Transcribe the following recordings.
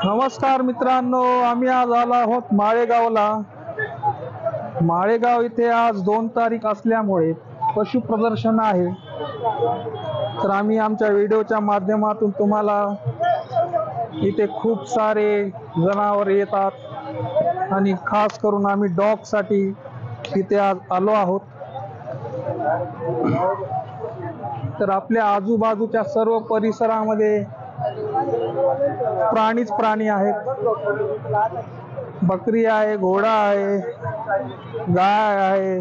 नमस्कार मित्रांनो, आम्ही आज आलो आहोत माळेगावला. माळेगाव इथे आज 2 तारीख असल्यामुळे पशु प्रदर्शन आहे. तर आम्ही आमच्या व्हिडिओच्या माध्यमातून तुम्हाला इथे खूप सारे जनावर येतात आणि खास करून आम्ही डॉग साठी इथे आज आलो आहोत. तर आपल्या आजूबाजूच्या सर्व परिसरामध्ये प्राणीच प्राणी आहेत. बकरी आहे, घोडा आहे, गाय आहे,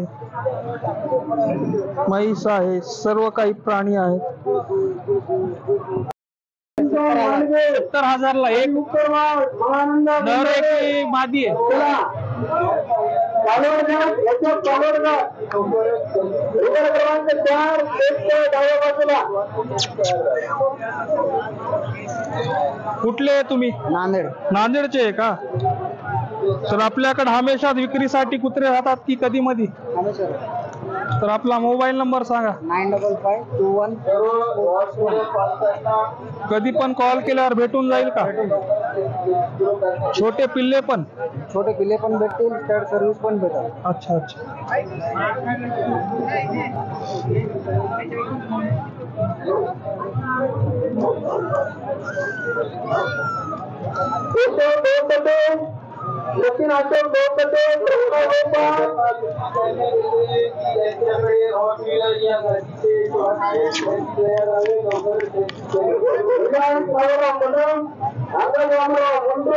म्हैस आहे, सर्व काही प्राणी आहेत. 70,000 ला एक नर आहे की मादी आहे? कुठले आहे तुम्ही? नांदेडचे आहे का? तर आपल्याकडे हमेशा विक्रीसाठी कुत्रे राहतात की कधी मधी? तर आपला मोबाईल नंबर सांगा. 95521. कधी पण कॉल केल्यावर भेटून जाईल का? छोटे पिल्ले पण भेटतील, स्टार सर्व्हिस पण भेटेल. अच्छा अच्छा.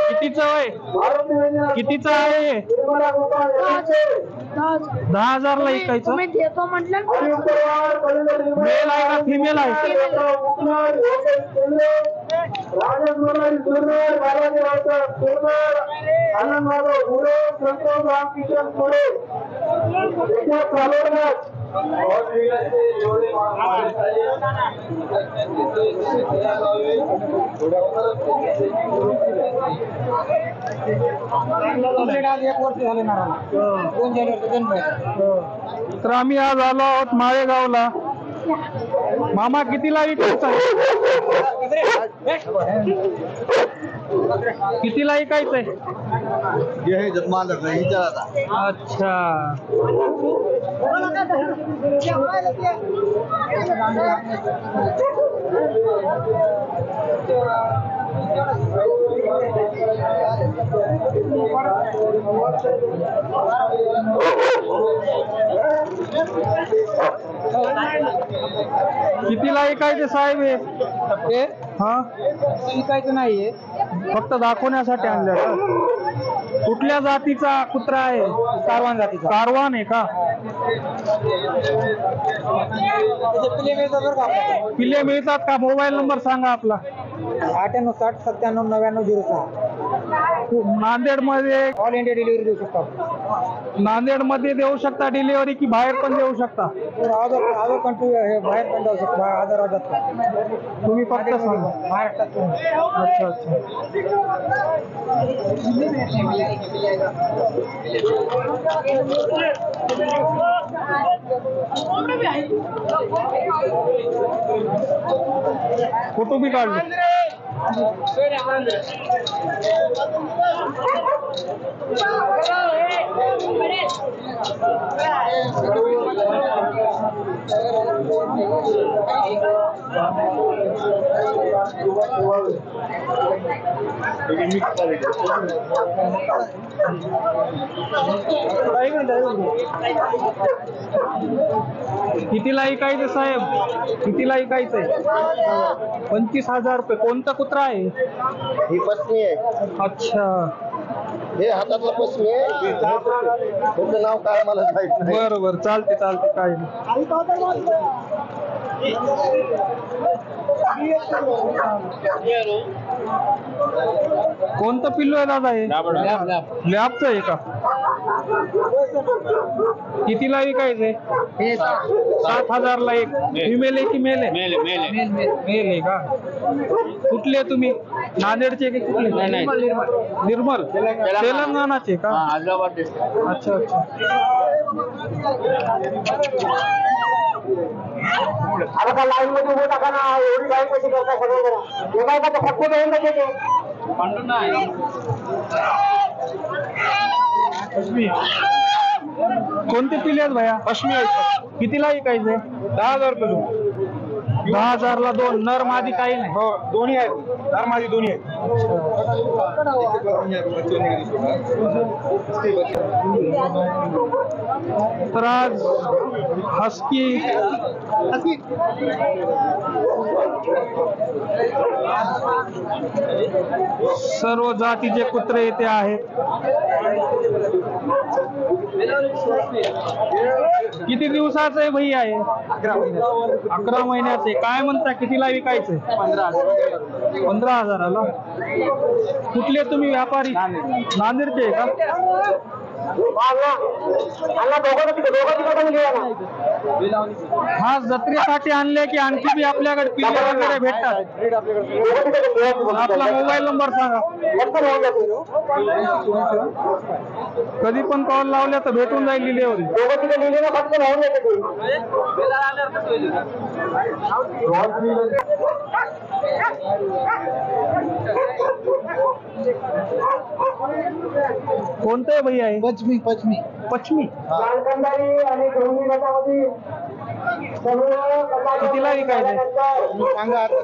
कितीचं आहे? कितीचं आहे? 10,000 ला ऐकायचं. मेल आहे का फिमेल आहे? तर आम्ही आज आलो आहोत माळेगावला. मामा कितीला विकायचं आहे? कितीला विकायचं आहे? अच्छा. कितीला ऐकायचे साहेब हे? हा, शिकायचं नाहीये, फक्त दाखवण्यासाठी आणलं. कुठल्या जातीचा कुत्रा आहे? कारवान जातीचा. कारवान आहे का? पिल्ले मिळतात का? मोबाईल नंबर सांगा आपला. 9860979906. नांदेड मध्ये ऑल इंडिया डिलिव्हरी देऊ शकता. नांदेड मध्ये देऊ शकता डिलिव्हरी की बाहेर पण देऊ शकता? अदर कंट्री बाहेर पण देऊ शकता. अदर राज्यात तुम्ही फक्त सांगा. महाराष्ट्रात. अच्छा अच्छा. फोटो भी काढले. कितीला ऐकायचं साहेब? कितीला ऐकायचंय? 25,000 रुपये. कोणता कुत्रा आहे? ही पत्नी आहे. अच्छा. हे हातातलं पत्नी आहे. त्याचं नाव काय मला माहित नाही. बरं बरं, चालते चालते, काय नाही. कोणतं पिल्लू आहे दादा हे? लॅबचं आहे का? कितीला विकायचंय? 7,000 ला एक. फिमेल आहे की मेल आहे? मेल आहे का? कुठले तुम्ही? नांदेडचे की कुठले? निर्मल. तेलंगणाचे का? अच्छा अच्छा. लाईन मध्ये उभं टाका ना. एवढी लाईन कशी करता सगळं? एका फक्त देऊन टाकायचे. कोणते पिले आहेत भैया? पश्चिमी कितीला विकायचे? 10,000 रुपये. 10,000 ला दोन. नर मादी काही नाही. हो, दोन्ही आहेत. नर मादी दोन्ही आहेत. तर आज हस्की सर्व जातीचे कुत्रे इथे आहेत. किती दिवसाचं आहे भैया आहे? 11 महिन्याचे. काय म्हणता, कितीला विकायचं? 15,000ला. कुठले तुम्ही व्यापारी? नांदेडचे आहे का? हा जत्रेसाठी आणले की आणखी बी आपल्याकडे पिल्ले वगैरे भेटतात? आपला मोबाईल नंबर सांगा. कधी पण कॉल लावल्या तर भेटून जाईल डिलिव्हरी. कोणतं आहे भैया? आहे पश्चिमी. पश्चिमी. कितीला विकायचं? सांगा आता.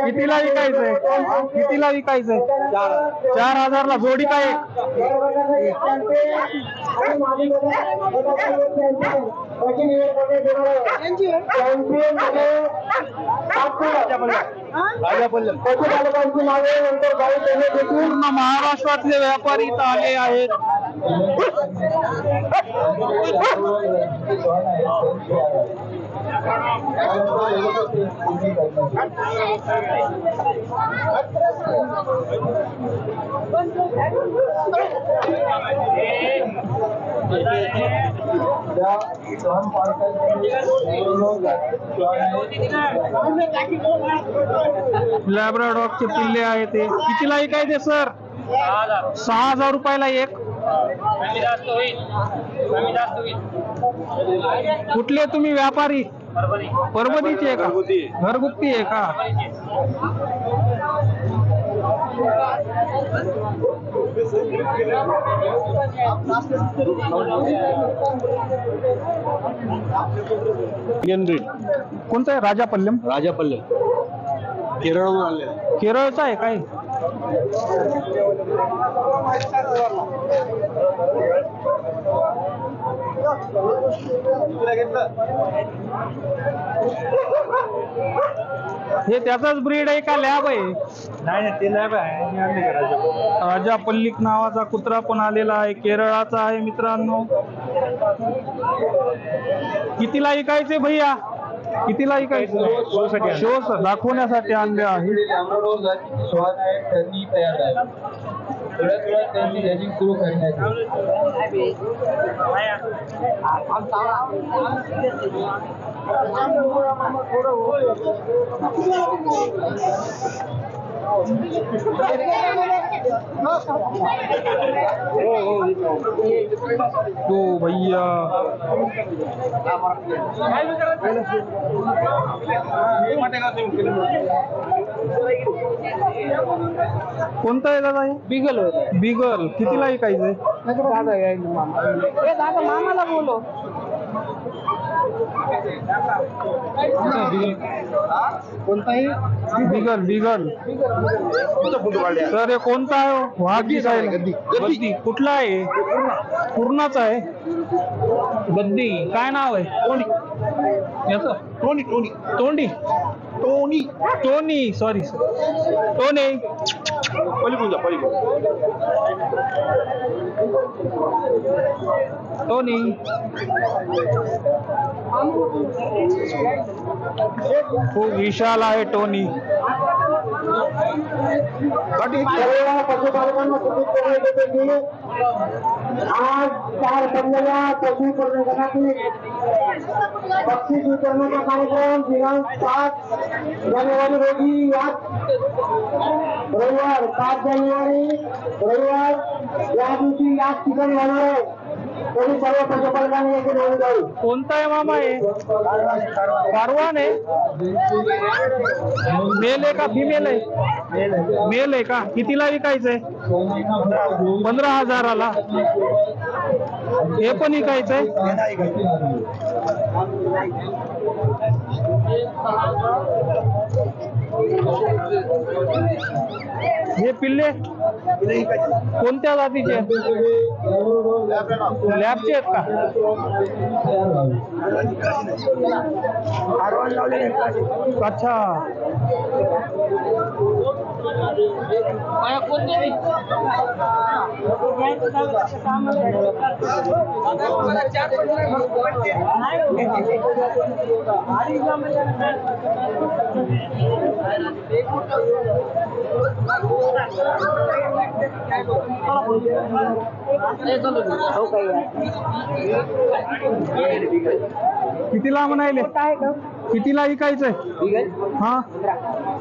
कितीला विकायचंय? कितीला विकायचंय? 4,000ला जोडी काय? पूर्ण महाराष्ट्रातले व्यापारी इथं आले आहेत. लॅब्राडॉगचे पिल्ले आहेत. ते कितीला विकायचे सर? 6,000 रुपयाला एक. कुठले तुम्ही व्यापारी? परभणीचे आहे का? घरगुती आहे का? कोणता आहे? राजापल्लम. केरळवरून आणले. केरळचा आहे काय? हे त्याचाच ब्रीड आहे का लॅब आहे? नाही, ते लॅब आहे. राजा पल्लिक नावाचा कुत्रा पण आलेला आहे. केरळाचा आहे मित्रांनो. कितीला विकायचे भैया? कितीला विकायचं? शो दाखवण्यासाठी आणले आहे. सुरू करण्याची तो भैया कोणता आहे दादा? बिगल होत बिगल. कितीला विकायचंय? मामाला बोलो कोणताही बिगल. बिगल सर हे कोणता आहे? वाघी काय? गद्दी. कुठला आहे? पूर्णाचा आहे. गद्दी. काय नाव आहे याचं? टोनी. तोंडी. टोनी. Sorry Tony. टोनी. खूप विशाल आहे टोनी. पशुपालकांना सूचित करण्यात येते की आज 4 पडलेल्या पशु प्रदर्शनातील बक्षीस वितरणाचा कार्यक्रम दिनांक 5 जानेवारी रोजी रविवार 5 जानेवारी रविवार या दिवशी याच ठिकाणी होणार आहे. तरी सर्व पशुपालकांनी याची नोंद घ्यावी. कोणता आहे मामा हे? कारवान आहे? मेल आहे का फिमेल आहे? मेल आहे का? कितीला विकायचंय? 15,000ला. हे पण विकायचंय? हे पिल्ले कोणत्या जातीचे? लॅबचे आहेत का? अच्छा. कितीला म्हणायले? कितीला विकायचंय? हा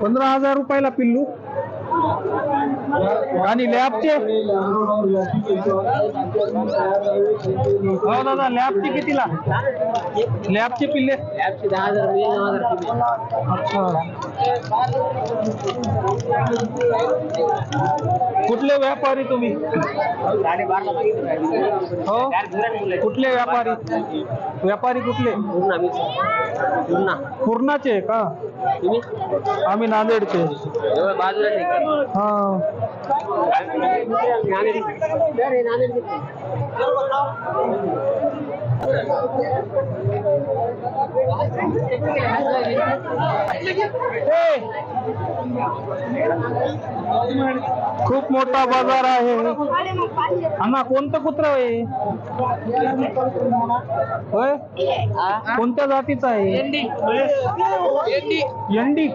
15,000 रुपयाला पिल्लू. आणि लॅबचे? हो दादा, लॅबचे कितीला? लॅबचे पिल्ले? 10,000. अच्छा. कुठले व्यापारी तुम्ही? हो, कुठले व्यापारी? व्यापारी कुठले? पूर्णाचे का? आम्ही नांदेडचे. हा. खूप मोठा बाजार आहे. अण्णा कोणतं कुत्र आहे? होय, कोणत्या जातीचा आहे? एंडी.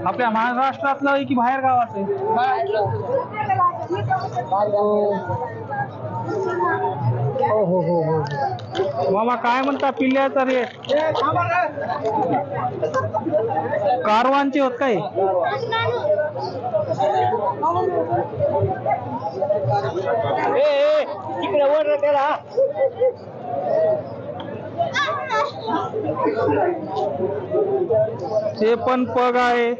आपल्या महाराष्ट्रातलं आहे की बाहेर गावाचं आहे? हो हो हो हो. मामा काय म्हणता पिल्ल्याचा रेट? कारवांचे होत काय? तिकडे वर त्याला ते पण पग आहे.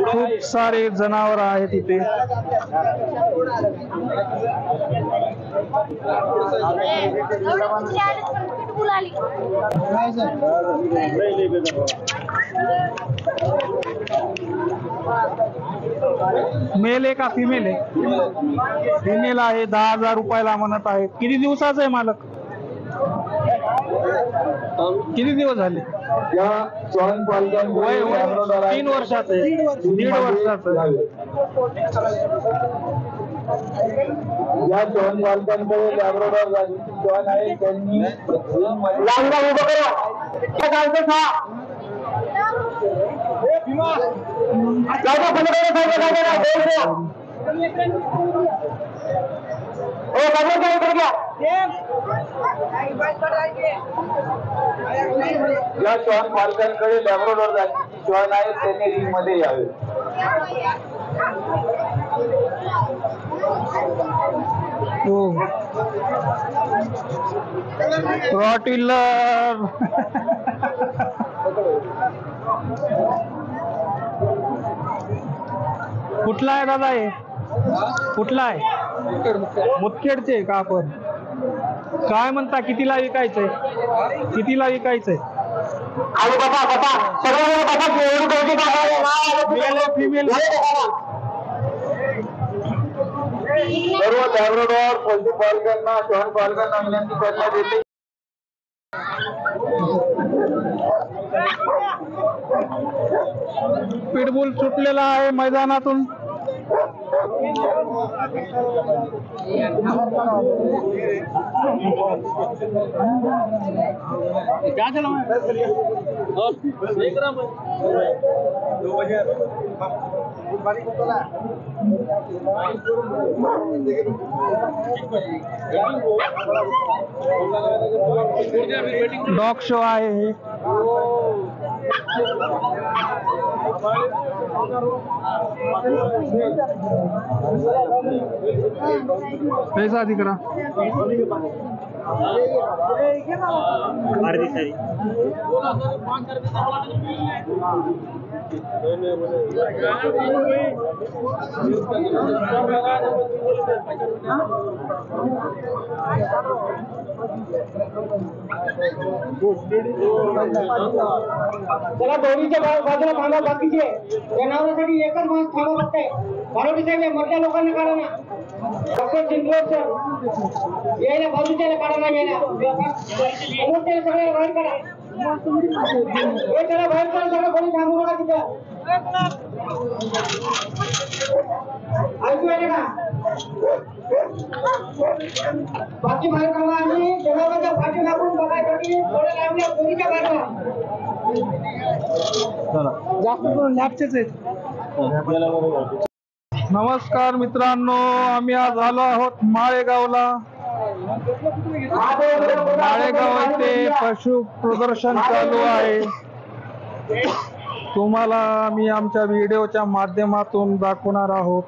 खूप सारे जनावर आहेत इथे. मेल आहे का फिमेल आहे? फिमेल आहे. 10,000 रुपयाला म्हणत आहे. किती दिवसाचा आहे मालक? किती दिवस झाले? वय 3 वर्षाचं आहे. 1.5 वर्षाचं आहे. या जॉन पालकांकडे लॅब्राडॉर जातीची जॉन आहे. त्यांनी या जॉन पालकांकडे लॅब्राडॉर जातीची जॉन आहे. त्यांनी रिंग मध्ये यावे. रॉटविलर. कुठला आहे दादा हे? कुठला आहे? मुदखेडचे का आपण? काय म्हणता कितीला विकायचंय? कितीला विकायचंय? फिमेल सर्व लॅब्राडॉर पशुपालकांना श्वान पालकांना विनंती करण्यात येते. पिटबुल सुटलेला आहे मैदानातून. डॉग शो आहे. पैसा आधी करा. चला दोन्हीच्या बाजूला थांबा. बाकीचे जनावरांसाठी एकच माणूस थांबा बघताय. बारोटी साहेब मोठ्या लोकांना काढा ना. डॉक्टर चिंचवड सर यायला बाजूच्याला काढा ना. यायला समोरच्याला सगळ्याला बाहेर काढा. हे त्याला बाहेर काढा. सगळं कोणी थांबू नका तिथं. ऐकू येते का? बाकी बाहेर काढा. आम्ही जनावरांच्या पाठी लागून बघायसाठी थोड्या लांबल्या दोन्हीच्या बाजूला. जास्त करून लॅबचेच आहेत. नमस्कार मित्रांनो, आम्ही आज आलो आहोत माळेगावला. माळेगाव येथे पशु प्रदर्शन चालू आहे. तुम्हाला आम्ही आमच्या व्हिडिओच्या माध्यमातून दाखवणार आहोत.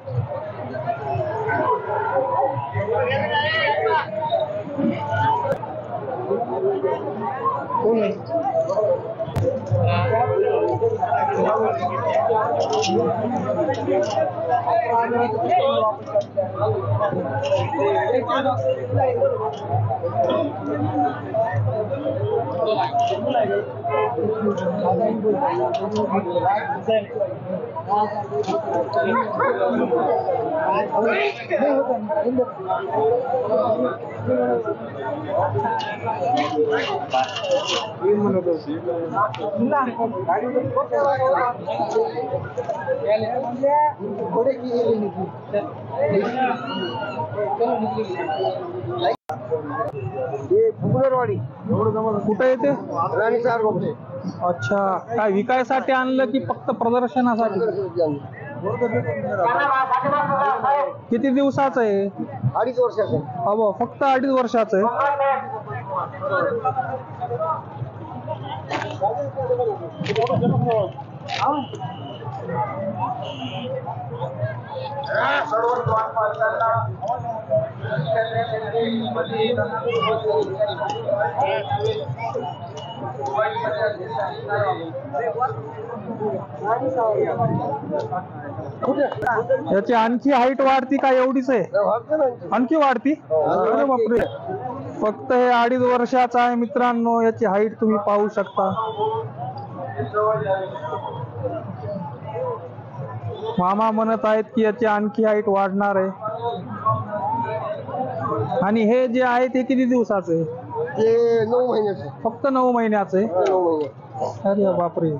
कुठे येते? अच्छा, काय विकायसाठी आणलं की फक्त प्रदर्शनासाठी? किती दिवसाचं आहे? 2.5 वर्षाचं. अहो, फक्त 2.5 वर्षाचं आहे. सर्व श्वान पालकांना याची आणखी हाईट वाढती का? एवढीच आहे? आणखी वाढती? अरे बापरे. फक्त हे 2.5 वर्षाचा आहे मित्रांनो. याची हाईट तुम्ही पाहू शकता. मामा म्हणत आहेत की याची आणखी हाईट वाढणार आहे. आणि हे जे आहे ते किती दिवसाचं आहे? ते 9 महिन्याचं. फक्त 9 महिन्याचं आहे. 9 महिने. अरे बापरे.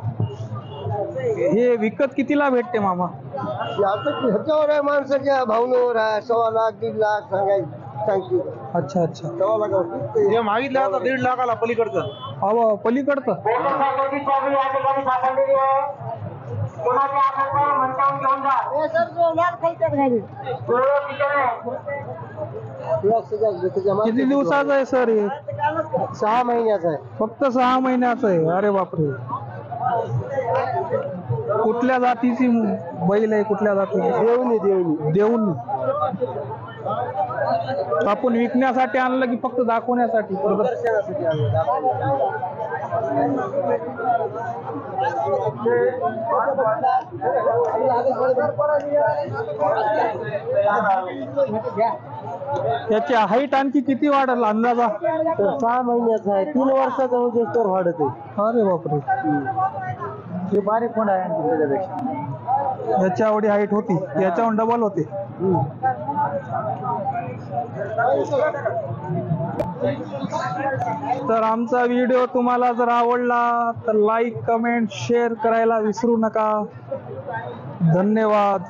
हे विकत कितीला भेटते मामा? ह्याच्यावर आहे, माणसाच्या भावनेवर आहे. 1.25 लाख 1.5 लाख सांगते. अच्छा अच्छा. 1.25 लाख मागितलं आता 1.5 लाखाला पलीकडचं. अहो, पलीकडचं? किती दिवसाचं आहे सर हे? 6 महिन्याचा आहे. फक्त 6 महिन्याचं आहे. अरे बापरे. कुठल्या जातीची बैल आहे? कुठल्या जातीची? देवणी देवणी देऊन. आपण विकण्यासाठी आणलं की फक्त दाखवण्यासाठी? प्रदर्शनासाठी त्याची हाईट आणखी किती वाढेल अंदाजा? 6 महिन्याचा आहे. 3 वर्षाचा होते तर वाढत आहे. अरे बापरे. हे बारीक कोण आहे आणखी त्याच्यापेक्षा. याच्या एवढी हाईट होती, याच्याहून डबल होते. तर आमचा व्हिडिओ तुम्हाला जर आवडला तर लाईक, कमेंट, शेअर करायला विसरू नका. धन्यवाद.